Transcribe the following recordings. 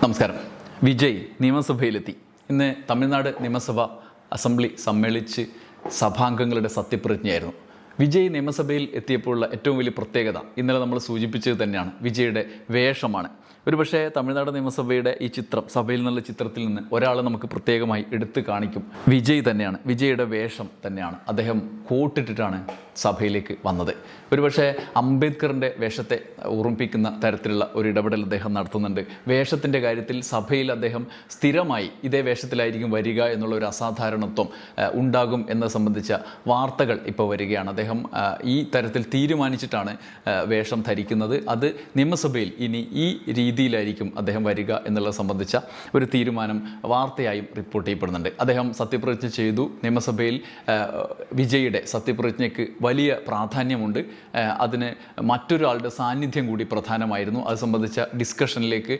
നമസ്കാരം. വിജയ് നിയമസഭയിലെത്തി. ഇന്ന് തമിഴ്നാട് നിയമസഭ അസംബ്ലി സമ്മേളിച്ച് സഭാംഗങ്ങളുടെ സത്യപ്രതിജ്ഞയായിരുന്നു. വിജയ് നിയമസഭയിൽ എത്തിയപ്പോഴുള്ള ഏറ്റവും വലിയ പ്രത്യേകത ഇന്നലെ നമ്മൾ സൂചിപ്പിച്ചത് തന്നെയാണ്, വിജയുടെ വേഷമാണ്. ഒരുപക്ഷെ തമിഴ്നാട് നിയമസഭയുടെ ഈ ചിത്രം, സഭയിൽ നിന്നുള്ള ചിത്രത്തിൽ നിന്ന് ഒരാളെ നമുക്ക് പ്രത്യേകമായി എടുത്തു കാണിക്കും. വിജയ് തന്നെയാണ്, വിജയുടെ വേഷം തന്നെയാണ്. അദ്ദേഹം കോട്ടിട്ടിട്ടാണ് സഭയിലേക്ക് വന്നത്. ഒരുപക്ഷെ അംബേദ്കറിൻ്റെ വേഷത്തെ ഓർമ്മിപ്പിക്കുന്ന തരത്തിലുള്ള ഒരു ഇടപെടൽ അദ്ദേഹം നടത്തുന്നുണ്ട്. വേഷത്തിൻ്റെ കാര്യത്തിൽ സഭയിൽ അദ്ദേഹം സ്ഥിരമായി ഇതേ വേഷത്തിലായിരിക്കും വരിക എന്നുള്ള ഒരു അസാധാരണത്വം ഉണ്ടാകും എന്നത് സംബന്ധിച്ച വാർത്തകൾ ഇപ്പോൾ വരികയാണ്. അദ്ദേഹം ഈ തരത്തിൽ തീരുമാനിച്ചിട്ടാണ് വേഷം ധരിക്കുന്നത്. അത് നിയമസഭയിൽ ഇനി ഈ രീതിയിലായിരിക്കും അദ്ദേഹം വരിക എന്നുള്ളത് സംബന്ധിച്ച ഒരു തീരുമാനം വാർത്തയായും റിപ്പോർട്ട് ചെയ്യപ്പെടുന്നുണ്ട്. അദ്ദേഹം സത്യപ്രതിജ്ഞ ചെയ്തു. നിയമസഭയിൽ വിജയുടെ സത്യപ്രതിജ്ഞയ്ക്ക് വലിയ പ്രാധാന്യമുണ്ട്. അതിന് മറ്റൊരാളുടെ സാന്നിധ്യം കൂടി പ്രധാനമായിരുന്നു. അത് സംബന്ധിച്ച ഡിസ്കഷനിലേക്ക്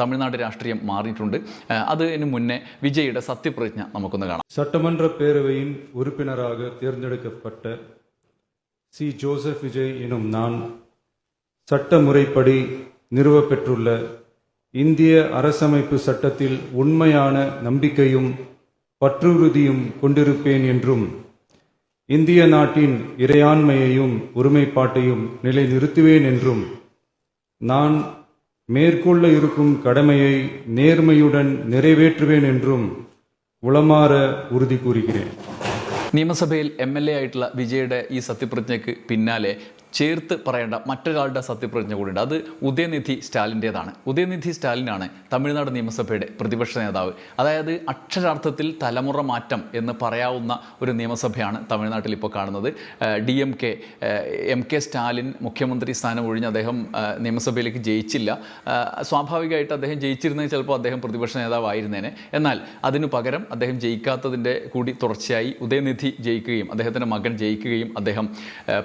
തമിഴ്നാട് രാഷ്ട്രീയം മാറിയിട്ടുണ്ട്. അതിനു മുന്നേ വിജയുടെ സത്യപ്രതിജ്ഞ നമുക്കൊന്ന് കാണാം. சட்டமன்ற பேரவையின் உறுப்பினராக தேர்ந்தெடுக்கப்பட்ட சி. ஜோசப் விஜய் எனும் நான் சட்ட முறைப்படி நிறுவப்பெற்றுள்ள இந்திய அரசமைப்பு சட்டத்தில் உண்மையான நம்பிக்கையும் பற்றுறுதியும் கொண்டிருப்பேன் என்றும் இந்திய நாட்டின் இறையாண்மையையும் ஒருமைப்பாட்டையும் நிலைநிறுத்துவேன் என்றும் நான் மேற்கொள்ள இருக்கும் கடமையை நேர்மையுடன் நிறைவேற்றுவேன் என்றும் ഉളമാറ ഉറുതി കൂറുകയാണ്. നിയമസഭയിൽ MLA ആയിട്ടുള്ള വിജയുടെ ഈ സത്യപ്രതിജ്ഞയ്ക്ക് പിന്നാലെ ചേർത്ത് പറയേണ്ട മറ്റൊരാളുടെ സത്യപ്രതിജ്ഞ കൂടിയുണ്ട്. അത് ഉദയനിധി സ്റ്റാലിൻ്റേതാണ്. ഉദയനിധി സ്റ്റാലിനാണ് തമിഴ്നാട് നിയമസഭയുടെ പ്രതിപക്ഷ നേതാവ്. അതായത് അക്ഷരാർത്ഥത്തിൽ തലമുറ മാറ്റം എന്ന് പറയാവുന്ന ഒരു നിയമസഭയാണ് തമിഴ്നാട്ടിൽ ഇപ്പോൾ കാണുന്നത്. MK സ്റ്റാലിൻ മുഖ്യമന്ത്രി സ്ഥാനം ഒഴിഞ്ഞ് അദ്ദേഹം നിയമസഭയിലേക്ക് ജയിച്ചില്ല. സ്വാഭാവികമായിട്ട് അദ്ദേഹം ജയിച്ചിരുന്നെങ്കിൽ ചിലപ്പോൾ അദ്ദേഹം പ്രതിപക്ഷ നേതാവായിരുന്നേനെ. എന്നാൽ അതിനു പകരം അദ്ദേഹം ജയിക്കാത്തതിൻ്റെ കൂടി തുടർച്ചയായി ഉദയനിധി ജയിക്കുകയും അദ്ദേഹത്തിൻ്റെ മകൻ ജയിക്കുകയും അദ്ദേഹം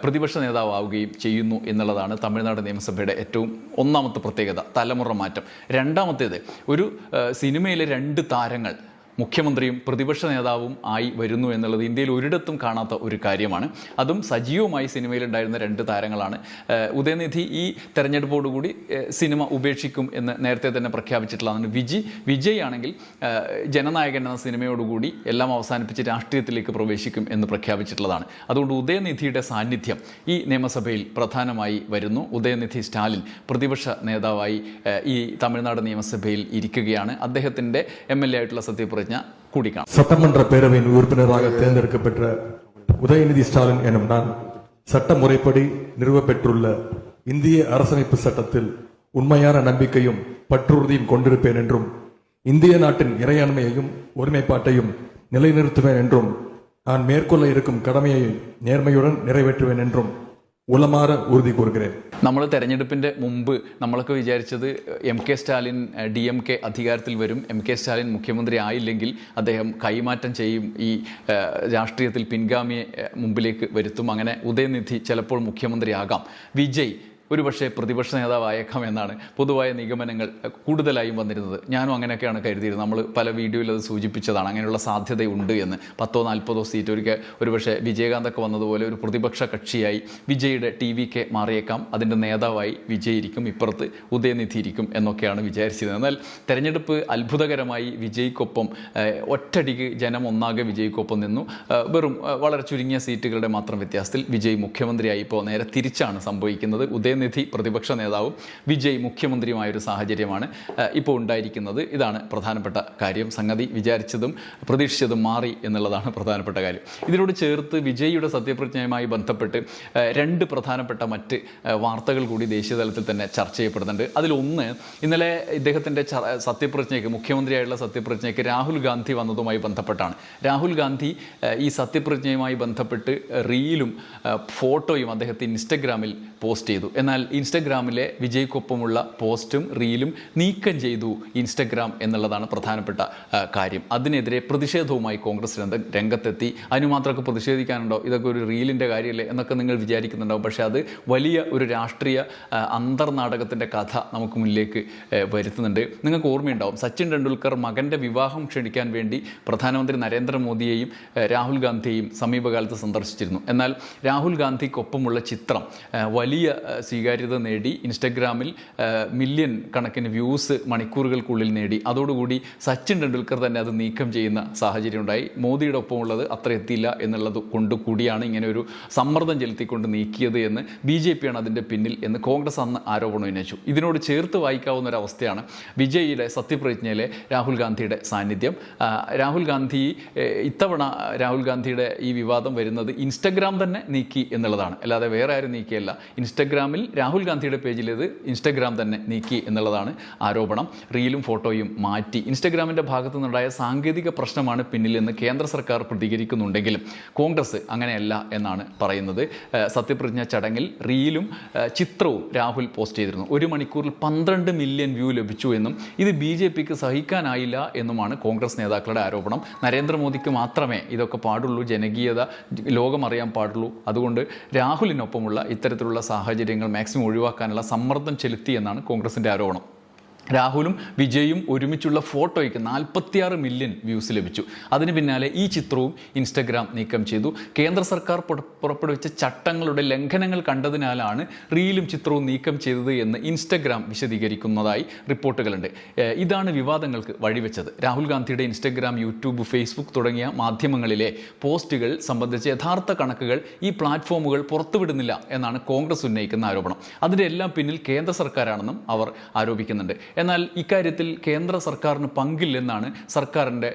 പ്രതിപക്ഷ നേതാവാവുകയും ചെയ്യുന്നു എന്നുള്ളതാണ് തമിഴ്നാട് നിയമസഭയുടെ ഏറ്റവും ഒന്നാമത്തെ പ്രത്യേകത, തലമുറ മാറ്റം. രണ്ടാമത്തേത്, ഒരു സിനിമയിലെ 2 താരങ്ങൾ മുഖ്യമന്ത്രിയും പ്രതിപക്ഷ നേതാവും ആയി വരുന്നു എന്നുള്ളത് ഇന്ത്യയിൽ ഒരിടത്തും കാണാത്ത ഒരു കാര്യമാണ്. അതും സജീവമായി സിനിമയിലുണ്ടായിരുന്ന 2 താരങ്ങളാണ്. ഉദയനിധി ഈ തെരഞ്ഞെടുപ്പോടുകൂടി സിനിമ ഉപേക്ഷിക്കും എന്ന് നേരത്തെ തന്നെ പ്രഖ്യാപിച്ചിട്ടുള്ളതാണ്. വിജയ് ആണെങ്കിൽ ജനനായകൻ എന്ന സിനിമയോടുകൂടി എല്ലാം അവസാനിപ്പിച്ച് രാഷ്ട്രീയത്തിലേക്ക് പ്രവേശിക്കും എന്ന് പ്രഖ്യാപിച്ചിട്ടുള്ളതാണ്. അതുകൊണ്ട് ഉദയനിധിയുടെ സാന്നിധ്യം ഈ നിയമസഭയിൽ പ്രധാനമായി വരുന്നു. ഉദയനിധി സ്റ്റാലിൻ പ്രതിപക്ഷ നേതാവായി ഈ തമിഴ്നാട് നിയമസഭയിൽ ഇരിക്കുകയാണ്. അദ്ദേഹത്തിൻ്റെ MLA ആയിട്ടുള്ള സത്യപ്രതിജ്ഞ கூடி காணும். சட்டமன்ற பேரவையின் உறுப்பினராக தேர்ந்தெடுக்கப்பெற்ற உதயநிதி ஸ்டாலின் எனும் நான் சட்ட முறைப்படி நிறுவப்பெற்றுள்ள இந்திய அரசமைப்பு சட்டத்தில் உண்மையான நம்பிக்கையும் பற்றுறுதியும் கொண்டிருப்பேன் என்றும் இந்திய நாட்டின் இறையாண்மையையும் ஒருமைப்பாட்டையும் நிலைநிறுத்துவேன் என்றும் நான் மேற்கொள்ள இருக்கும் கடமையை நேர்மையுடன் நிறைவேற்றுவேன் என்றும் ഉളമാറ ഉറുതി കൂറുകയാണ്. നമ്മൾ തെരഞ്ഞെടുപ്പിൻ്റെ മുമ്പ് നമ്മളൊക്കെ വിചാരിച്ചത് MK സ്റ്റാലിൻ DMK അധികാരത്തിൽ വരും, MK സ്റ്റാലിൻ മുഖ്യമന്ത്രി ആയില്ലെങ്കിൽ അദ്ദേഹം കൈമാറ്റം ചെയ്യും, ഈ രാഷ്ട്രീയത്തിൽ പിൻഗാമിയെ മുമ്പിലേക്ക് വരുത്തും, അങ്ങനെ ഉദയനിധി ചിലപ്പോൾ മുഖ്യമന്ത്രിയാകാം, വിജയ് ഒരുപക്ഷെ പ്രതിപക്ഷ നേതാവായേക്കാം എന്നാണ് പൊതുവായ നിഗമനങ്ങൾ കൂടുതലായും വന്നിരുന്നത്. ഞാനും അങ്ങനെയൊക്കെയാണ് കരുതിയിരുന്നത്. നമ്മൾ പല വീഡിയോയിൽ അത് സൂചിപ്പിച്ചതാണ്, അങ്ങനെയുള്ള സാധ്യതയുണ്ട് എന്ന്. 10-40 സീറ്റ് ഒരുപക്ഷെ വിജയകാന്തൊക്കെ വന്നതുപോലെ ഒരു പ്രതിപക്ഷ കക്ഷിയായി വിജയുടെ TVK മാറിയേക്കാം, അതിൻ്റെ നേതാവായി വിജയ് ഇരിക്കും, ഇപ്പുറത്ത് ഉദയനിധി ഇരിക്കും എന്നൊക്കെയാണ് വിചാരിച്ചിരുന്നത്. എന്നാൽ തെരഞ്ഞെടുപ്പ് അത്ഭുതകരമായി വിജയ്ക്കൊപ്പം ഒറ്റടിക്ക് ജനം ഒന്നാകെ വിജയ്ക്കൊപ്പം നിന്നു. വെറും വളരെ ചുരുങ്ങിയ സീറ്റുകളുടെ മാത്രം വ്യത്യാസത്തിൽ വിജയ് മുഖ്യമന്ത്രിയായി. ഇപ്പോൾ നേരെ തിരിച്ചാണ് സംഭവിക്കുന്നത്. ഉദയനിധി പ്രതിപക്ഷ നേതാവും വിജയ് മുഖ്യമന്ത്രിയുമായൊരു സാഹചര്യമാണ് ഇപ്പോൾ ഉണ്ടായിരിക്കുന്നത്. ഇതാണ് പ്രധാനപ്പെട്ട കാര്യം. സംഗതി വിചാരിച്ചതും പ്രതീക്ഷിച്ചതും മാറി എന്നുള്ളതാണ് പ്രധാനപ്പെട്ട കാര്യം. ഇതിനോട് ചേർത്ത് വിജയിയുടെ സത്യപ്രതിജ്ഞയുമായി ബന്ധപ്പെട്ട് 2 പ്രധാനപ്പെട്ട മറ്റ് വാർത്തകൾ കൂടി ദേശീയ തലത്തിൽ തന്നെ ചർച്ച ചെയ്യപ്പെടുന്നുണ്ട്. അതിലൊന്ന്, ഇന്നലെ ഇദ്ദേഹത്തിൻ്റെ സത്യപ്രതിജ്ഞയ്ക്ക്, മുഖ്യമന്ത്രിയായുള്ള സത്യപ്രതിജ്ഞയ്ക്ക് രാഹുൽ ഗാന്ധി വന്നതുമായി ബന്ധപ്പെട്ടാണ്. രാഹുൽ ഗാന്ധി ഈ സത്യപ്രതിജ്ഞയുമായി ബന്ധപ്പെട്ട് റീലും ഫോട്ടോയും അദ്ദേഹത്തെ ഇൻസ്റ്റഗ്രാമിൽ പോസ്റ്റ് ചെയ്തു. എന്നാൽ ഇൻസ്റ്റഗ്രാമിലെ വിജയ്ക്കൊപ്പമുള്ള പോസ്റ്റും റീലും നീക്കം ചെയ്തു ഇൻസ്റ്റഗ്രാം എന്നുള്ളതാണ് പ്രധാനപ്പെട്ട കാര്യം. അതിനെതിരെ പ്രതിഷേധവുമായി കോൺഗ്രസ് രംഗത്തെത്തി. അതിന് മാത്രമൊക്കെ പ്രതിഷേധിക്കാനുണ്ടോ, ഇതൊക്കെ ഒരു റീലിൻ്റെ കാര്യമല്ലേ എന്നൊക്കെ നിങ്ങൾ വിചാരിക്കുന്നുണ്ടാവും. പക്ഷേ അത് വലിയ ഒരു രാഷ്ട്രീയ അന്തർനാടകത്തിൻ്റെ കഥ നമുക്ക് മുന്നിലേക്ക് വരുത്തുന്നുണ്ട്. നിങ്ങൾക്ക് ഓർമ്മയുണ്ടാവും, സച്ചിൻ ടെണ്ടുൽക്കർ മകൻ്റെ വിവാഹം ക്ഷണിക്കാൻ വേണ്ടി പ്രധാനമന്ത്രി നരേന്ദ്രമോദിയെയും രാഹുൽ ഗാന്ധിയെയും സമീപകാലത്ത് സന്ദർശിച്ചിരുന്നു. എന്നാൽ രാഹുൽ ഗാന്ധിക്കൊപ്പമുള്ള ചിത്രം വലിയ വലിയ സ്വീകാര്യത നേടി. ഇൻസ്റ്റഗ്രാമിൽ മില്യൺ കണക്കിന് വ്യൂസ് മണിക്കൂറുകൾക്കുള്ളിൽ നേടി. അതോടുകൂടി സച്ചിൻ ടെണ്ടുൽക്കർ തന്നെ അത് നീക്കം ചെയ്യുന്ന സാഹചര്യം ഉണ്ടായി. മോദിയുടെ ഒപ്പമുള്ളത് അത്ര എത്തിയില്ല എന്നുള്ളത് കൊണ്ട് കൂടിയാണ് ഇങ്ങനെ ഒരു സമ്മർദ്ദം ചെലുത്തിക്കൊണ്ട് നീക്കിയത് എന്ന് BJP ആണ് അതിൻ്റെ പിന്നിൽ എന്ന് കോൺഗ്രസ് അന്ന് ആരോപണം ഉന്നയിച്ചു. ഇതിനോട് ചേർത്ത് വായിക്കാവുന്ന ഒരു അവസ്ഥയാണ് വിജയിയുടെ സത്യപ്രതിജ്ഞയിലെ രാഹുൽ ഗാന്ധിയുടെ സാന്നിധ്യം. രാഹുൽ ഗാന്ധിയുടെ ഈ വിവാദം വരുന്നത് ഇൻസ്റ്റഗ്രാം തന്നെ നീക്കി എന്നുള്ളതാണ്, അല്ലാതെ വേറെ ആരും നീക്കിയല്ല. ഇൻസ്റ്റഗ്രാമിൽ രാഹുൽ ഗാന്ധിയുടെ പേജിൽ ഇത് ഇൻസ്റ്റഗ്രാം തന്നെ നീക്കി എന്നുള്ളതാണ് ആരോപണം. റീലും ഫോട്ടോയും മാറ്റി. ഇൻസ്റ്റഗ്രാമിൻ്റെ ഭാഗത്തു നിന്നുണ്ടായ സാങ്കേതിക പ്രശ്നമാണ് പിന്നിലെന്ന് കേന്ദ്ര സർക്കാർ പ്രതികരിക്കുന്നുണ്ടെങ്കിലും കോൺഗ്രസ് അങ്ങനെയല്ല എന്നാണ് പറയുന്നത്. സത്യപ്രതിജ്ഞ ചടങ്ങിൽ റീലും ചിത്രവും രാഹുൽ പോസ്റ്റ് ചെയ്തിരുന്നു. 1 മണിക്കൂറിൽ 12 മില്യൺ വ്യൂ ലഭിച്ചു എന്നും ഇത് BJPക്ക് സഹിക്കാനായില്ല എന്നുമാണ് കോൺഗ്രസ് നേതാക്കളുടെ ആരോപണം. നരേന്ദ്രമോദിക്ക് മാത്രമേ ഇതൊക്കെ പാടുള്ളൂ, ജനകീയത ലോകം അറിയാൻ പാടുള്ളൂ. അതുകൊണ്ട് രാഹുലിനൊപ്പമുള്ള ഇത്തരത്തിലുള്ള സാഹചര്യങ്ങൾ മാക്സിമം ഒഴിവാക്കാനുള്ള സമ്മർദ്ദം ചെലുത്തി എന്നാണ് കോൺഗ്രസിൻ്റെ ആരോപണം. രാഹുലും വിജയും ഒരുമിച്ചുള്ള ഫോട്ടോയ്ക്ക് 46 മില്യൺ വ്യൂസ് ലഭിച്ചു. അതിന് പിന്നാലെ ഈ ചിത്രവും ഇൻസ്റ്റഗ്രാം നീക്കം ചെയ്തു. കേന്ദ്ര സർക്കാർ പുറപ്പെടുവിച്ച ചട്ടങ്ങളുടെ ലംഘനങ്ങൾ കണ്ടതിനാലാണ് റീലും ചിത്രവും നീക്കം ചെയ്തത് എന്ന് ഇൻസ്റ്റഗ്രാം വിശദീകരിക്കുന്നതായി റിപ്പോർട്ടുകളുണ്ട്. ഇതാണ് വിവാദങ്ങൾക്ക് വഴിവെച്ചത്. രാഹുൽ ഗാന്ധിയുടെ ഇൻസ്റ്റഗ്രാം, യൂട്യൂബ്, ഫേസ്ബുക്ക് തുടങ്ങിയ മാധ്യമങ്ങളിലെ പോസ്റ്റുകൾ സംബന്ധിച്ച് യഥാർത്ഥ കണക്കുകൾ ഈ പ്ലാറ്റ്ഫോമുകൾ പുറത്തുവിടുന്നില്ല എന്നാണ് കോൺഗ്രസ് ഉന്നയിക്കുന്ന ആരോപണം. അതിൻ്റെ എല്ലാം പിന്നിൽ കേന്ദ്ര സർക്കാരാണെന്നും അവർ ആരോപിക്കുന്നുണ്ട്. എന്നാൽ ഇക്കാര്യത്തിൽ കേന്ദ്ര സർക്കാരിന് പങ്കില്ലെന്നാണ് സർക്കാരിൻ്റെ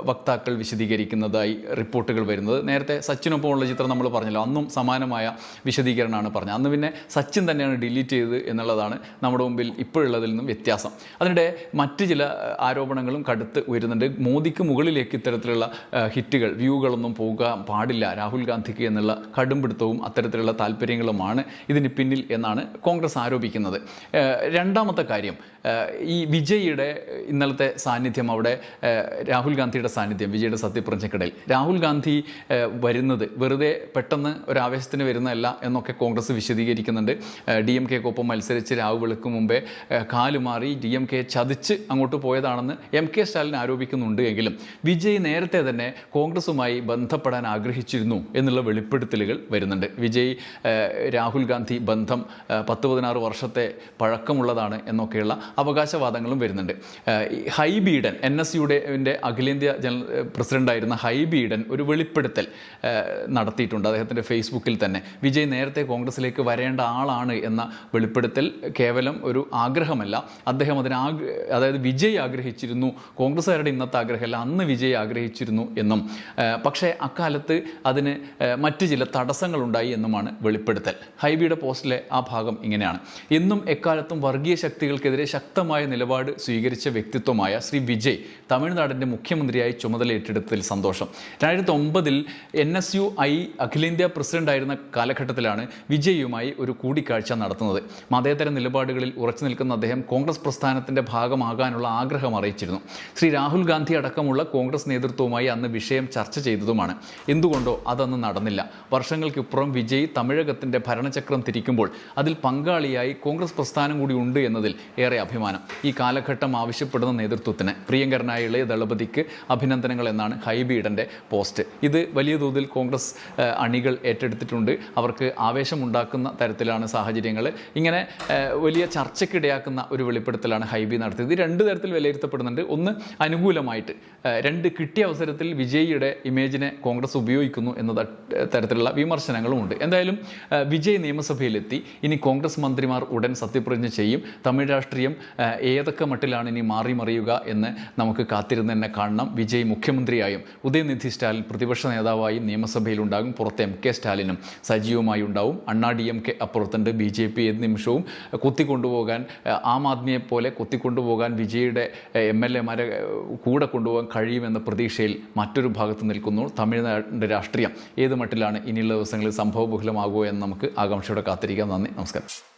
വക്താക്കൾ വിശദീകരിക്കുന്നതായി റിപ്പോർട്ടുകൾ വരുന്നത്. നേരത്തെ സച്ചിനൊപ്പമുള്ള ചിത്രം നമ്മൾ പറഞ്ഞല്ലോ, അന്നും സമാനമായ വിശദീകരണമാണ് പറഞ്ഞത്. അന്ന് പിന്നെ സച്ചിൻ തന്നെയാണ് ഡിലീറ്റ് ചെയ്തത് എന്നുള്ളതാണ് നമ്മുടെ മുമ്പിൽ ഇപ്പോഴുള്ളതിൽ നിന്നും വ്യത്യാസം. അതിനിടെ മറ്റ് ചില ആരോപണങ്ങളും കടുത്ത് ഉയരുന്നുണ്ട്. മോദിക്ക് മുകളിലേക്ക് ഇത്തരത്തിലുള്ള ഹിറ്റുകൾ, വ്യൂകളൊന്നും പോകാൻ പാടില്ല രാഹുൽ ഗാന്ധിക്ക് എന്നുള്ള കടുംപിടുത്തവും അത്തരത്തിലുള്ള താല്പര്യങ്ങളുമാണ് ഇതിന് പിന്നിൽ എന്നാണ് കോൺഗ്രസ് ആരോപിക്കുന്നത്. രണ്ടാമത്തെ കാര്യം, ഈ വിജയിയുടെ ഇന്നലത്തെ സാന്നിധ്യം, അവിടെ രാഹുൽ ഗാന്ധിയുടെ സാന്നിധ്യം വിജയുടെ സത്യപ്രതിജ്ഞയ്ക്കിടയിൽ രാഹുൽ ഗാന്ധി വരുന്നത് വെറുതെ പെട്ടെന്ന് ഒരു ആവേശത്തിന് വരുന്നതല്ല എന്നൊക്കെ കോൺഗ്രസ് വിശദീകരിക്കുന്നുണ്ട്. DMK-ക്കൊപ്പം മത്സരിച്ച് രാഹുൽ വെളുക്കും മുമ്പേ കാലുമാറി DMK ചതിച്ച് അങ്ങോട്ട് പോയതാണെന്ന് MK സ്റ്റാലിൻ ആരോപിക്കുന്നുണ്ട്. എങ്കിലും വിജയ് നേരത്തെ തന്നെ കോൺഗ്രസുമായി ബന്ധപ്പെടാൻ ആഗ്രഹിച്ചിരുന്നു എന്നുള്ള വെളിപ്പെടുത്തലുകൾ വരുന്നുണ്ട്. വിജയ് രാഹുൽ ഗാന്ധി ബന്ധം 10-16 വർഷത്തെ പഴക്കമുള്ളതാണ് എന്നൊക്കെയുള്ള അവകാശവാദങ്ങളും വരുന്നുണ്ട്. ഹൈബി ഈഡൻ, NSUയുടെ അഖിലേന്ത്യാ പ്രസിഡന്റായിരുന്ന ഹൈബി ഈഡൻ ഒരു വെളിപ്പെടുത്തൽ നടത്തിയിട്ടുണ്ട് അദ്ദേഹത്തിൻ്റെ ഫേസ്ബുക്കിൽ തന്നെ. വിജയ് നേരത്തെ കോൺഗ്രസിലേക്ക് വരേണ്ട ആളാണ് എന്ന വെളിപ്പെടുത്തൽ കേവലം ഒരു ആഗ്രഹമല്ല, അദ്ദേഹം അതായത് വിജയ് ആഗ്രഹിച്ചിരുന്നു, കോൺഗ്രസ്സുകാരുടെ ഇന്നത്തെ ആഗ്രഹമല്ല, അന്ന് വിജയ് ആഗ്രഹിച്ചിരുന്നു എന്നും പക്ഷേ അക്കാലത്ത് അതിന് മറ്റ് ചില തടസ്സങ്ങളുണ്ടായി എന്നുമാണ് വെളിപ്പെടുത്തൽ. ഹൈബിയുടെ പോസ്റ്റിലെ ആ ഭാഗം ഇങ്ങനെയാണ്: എന്നും എക്കാലത്തും വർഗീയ ശക്തികൾക്കെതിരെ ശക്തമായ നിലപാട് സ്വീകരിച്ച വ്യക്തിത്വമായ ശ്രീ വിജയ് തമിഴ്നാടിൻ്റെ മുഖ്യമന്ത്രിയായി ചുമതല ഏറ്റെടുത്തതിൽ സന്തോഷം. 2009 NSUI അഖിലേന്ത്യാ പ്രസിഡന്റായിരുന്ന കാലഘട്ടത്തിലാണ് വിജയുമായി ഒരു കൂടിക്കാഴ്ച നടത്തുന്നത്. മതേതര നിലപാടുകളിൽ ഉറച്ചു നിൽക്കുന്ന അദ്ദേഹം കോൺഗ്രസ് പ്രസ്ഥാനത്തിൻ്റെ ഭാഗമാകാനുള്ള ആഗ്രഹം അറിയിച്ചിരുന്നു. ശ്രീ രാഹുൽ ഗാന്ധി അടക്കമുള്ള കോൺഗ്രസ് നേതൃത്വവുമായി അന്ന് വിഷയം ചർച്ച ചെയ്തതുമാണ്. എന്തുകൊണ്ടോ അതന്ന് നടന്നില്ല. വർഷങ്ങൾക്കിപ്പുറം വിജയ് തമിഴകത്തിൻ്റെ ഭരണചക്രം തിരിക്കുമ്പോൾ അതിൽ പങ്കാളിയായി കോൺഗ്രസ് പ്രസ്ഥാനം കൂടി ഉണ്ട് എന്നതിൽ ഏറെ അഭിമാനം. ഈ കാലഘട്ടം ആവശ്യപ്പെടുന്ന നേതൃത്വത്തിന് പ്രിയങ്കരനായ ഇളയ ദളപതിക്ക് അഭിനന്ദനങ്ങൾ എന്നാണ് ഹൈബി ഈഡൻ്റെ പോസ്റ്റ്. ഇത് വലിയ തോതിൽ കോൺഗ്രസ് അണികൾ ഏറ്റെടുത്തിട്ടുണ്ട്. അവർക്ക് ആവേശമുണ്ടാക്കുന്ന തരത്തിലാണ് സാഹചര്യങ്ങൾ. ഇങ്ങനെ വലിയ ചർച്ചയ്ക്കിടയാക്കുന്ന ഒരു വെളിപ്പെടുത്തലാണ് ഹൈബി നടത്തിയത്. ഇത് 2 തരത്തിൽ വിലയിരുത്തപ്പെടുന്നുണ്ട്. ഒന്ന്, അനുകൂലമായിട്ട്; 2, കിട്ടിയ അവസരത്തിൽ വിജയിയുടെ ഇമേജിനെ കോൺഗ്രസ് ഉപയോഗിക്കുന്നു എന്ന തരത്തിലുള്ള വിമർശനങ്ങളും ഉണ്ട്. എന്തായാലും വിജയ് നിയമസഭയിലെത്തി. ഇനി കോൺഗ്രസ് മന്ത്രിമാർ ഉടൻ സത്യപ്രതിജ്ഞ ചെയ്യും. തമിഴ് രാഷ്ട്രീയം ഏതൊക്കെ മട്ടിലാണ് ഇനി മാറിമറിയുക എന്ന് നമുക്ക് കാത്തിരുന്ന് തന്നെ കാണണം. വിജയ് മുഖ്യമന്ത്രിയായും ഉദയനിധി സ്റ്റാലിൻ പ്രതിപക്ഷ നേതാവായും നിയമസഭയിലുണ്ടാകും. പുറത്ത് MK സ്റ്റാലിനും സജീവമായി ഉണ്ടാവും. അണ്ണാ DMK അപ്പുറത്തുണ്ട്. BJP ഏത് നിമിഷവും കൊത്തിക്കൊണ്ടുപോകാൻ, ആം ആദ്മിയെ പോലെ കൊത്തിക്കൊണ്ടുപോകാൻ വിജയുടെ MLA-മാരെ കൂടെ കൊണ്ടുപോകാൻ കഴിയുമെന്ന പ്രതീക്ഷയിൽ മറ്റൊരു ഭാഗത്ത് നിൽക്കുന്നു. തമിഴ്നാടിൻ്റെ രാഷ്ട്രീയം ഏത് മട്ടിലാണ് ഇനിയുള്ള ദിവസങ്ങളിൽ സംഭവബഹുലമാകുമോ എന്ന് നമുക്ക് ആകാംക്ഷയോടെ കാത്തിരിക്കാം. നന്ദി, നമസ്കാരം.